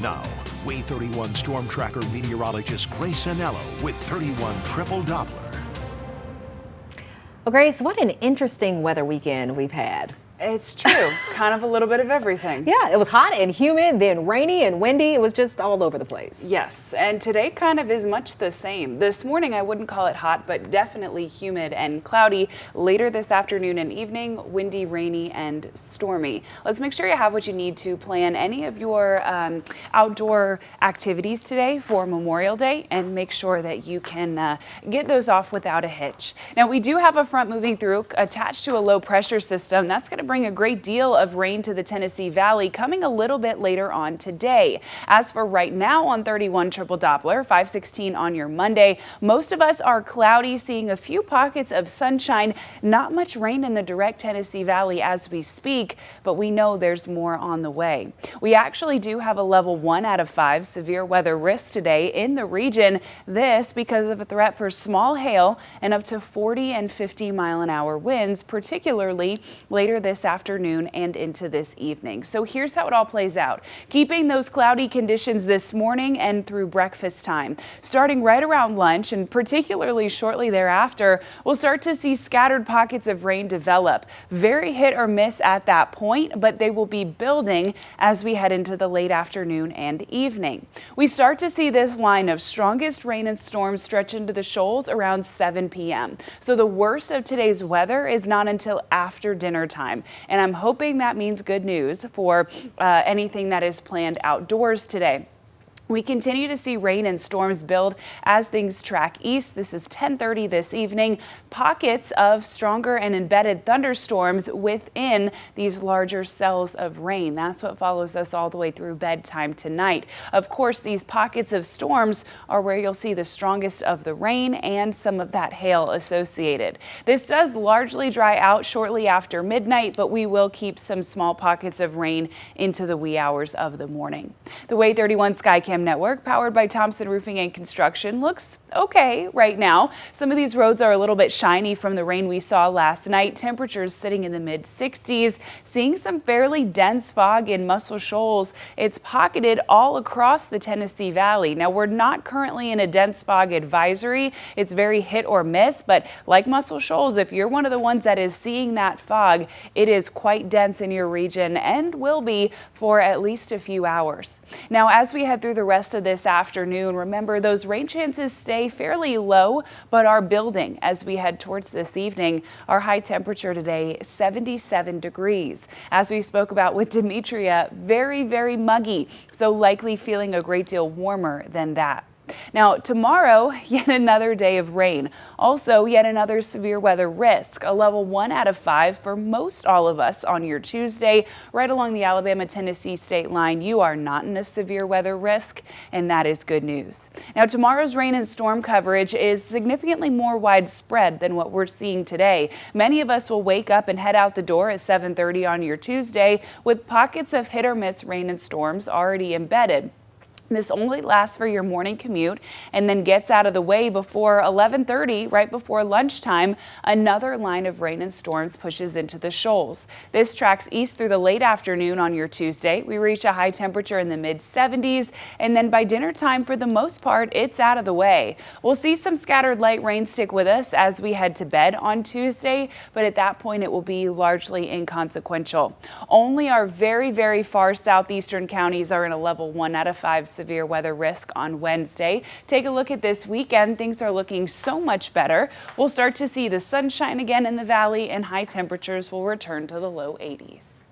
Now, Way 31 Storm Tracker meteorologist Grace Anello with 31 Triple Doppler. Well, Grace, what an interesting weather weekend we've had. It's true. Kind of a little bit of everything. Yeah, it was hot and humid, then rainy and windy. It was just all over the place. Yes, and today kind of is much the same. This morning I wouldn't call it hot, but definitely humid and cloudy. Later this afternoon and evening, windy, rainy, and stormy. Let's make sure you have what you need to plan any of your outdoor activities today for Memorial Day, and make sure that you can get those off without a hitch. Now, we do have a front moving through attached to a low pressure system. That's going to bring a great deal of rain to the Tennessee Valley coming a little bit later on today. As for right now on 31 Triple Doppler, 516 on your Monday, most of us are cloudy, seeing a few pockets of sunshine, not much rain in the direct Tennessee Valley as we speak, but we know there's more on the way. We actually do have a level 1 out of 5 severe weather risk today in the region. This because of a threat for small hail and up to 40 and 50 mile-an-hour winds, particularly later this afternoon and into this evening. So here's how it all plays out. Keeping those cloudy conditions this morning and through breakfast time. Starting right around lunch and particularly shortly thereafter, we'll start to see scattered pockets of rain develop. Very hit or miss at that point, but they will be building as we head into the late afternoon and evening. We start to see this line of strongest rain and storms stretch into the shoals around 7 p.m. So the worst of today's weather is not until after dinner time. And I'm hoping that means good news for anything that is planned outdoors today. We continue to see rain and storms build as things track east. This is 10:30 this evening. Pockets of stronger and embedded thunderstorms within these larger cells of rain. That's what follows us all the way through bedtime tonight. Of course, these pockets of storms are where you'll see the strongest of the rain and some of that hail associated. This does largely dry out shortly after midnight, but we will keep some small pockets of rain into the wee hours of the morning. The Way 31 Skycam network, powered by Thompson Roofing and Construction, looks okay right now. Some of these roads are a little bit shiny from the rain we saw last night. Temperatures sitting in the mid 60s, seeing some fairly dense fog in Muscle Shoals. It's pocketed all across the Tennessee Valley. Now, we're not currently in a dense fog advisory. It's very hit or miss, but like Muscle Shoals, if you're one of the ones that is seeing that fog, it is quite dense in your region and will be for at least a few hours. Now, as we head through the rest of this afternoon, remember those rain chances stay fairly low, but are building as we head towards this evening. Our high temperature today, 77 degrees. As we spoke about with Demetria, very, very muggy, so likely feeling a great deal warmer than that. Now, tomorrow, yet another day of rain. Also, yet another severe weather risk. A level 1 out of 5 for most all of us on your Tuesday. Right along the Alabama-Tennessee state line, you are not in a severe weather risk, and that is good news. Now, tomorrow's rain and storm coverage is significantly more widespread than what we're seeing today. Many of us will wake up and head out the door at 7:30 on your Tuesday with pockets of hit or miss rain and storms already embedded. This only lasts for your morning commute and then gets out of the way before 11:30, right before lunchtime. Another line of rain and storms pushes into the shoals. This tracks east through the late afternoon on your Tuesday. We reach a high temperature in the mid 70s, and then by dinner time, for the most part, it's out of the way. We'll see some scattered light rain stick with us as we head to bed on Tuesday, but at that point, it will be largely inconsequential. Only our very, very far southeastern counties are in a level 1 out of 5 severe weather risk on Wednesday. Take a look at this weekend. Things are looking so much better. We'll start to see the sunshine again in the valley, and high temperatures will return to the low 80s.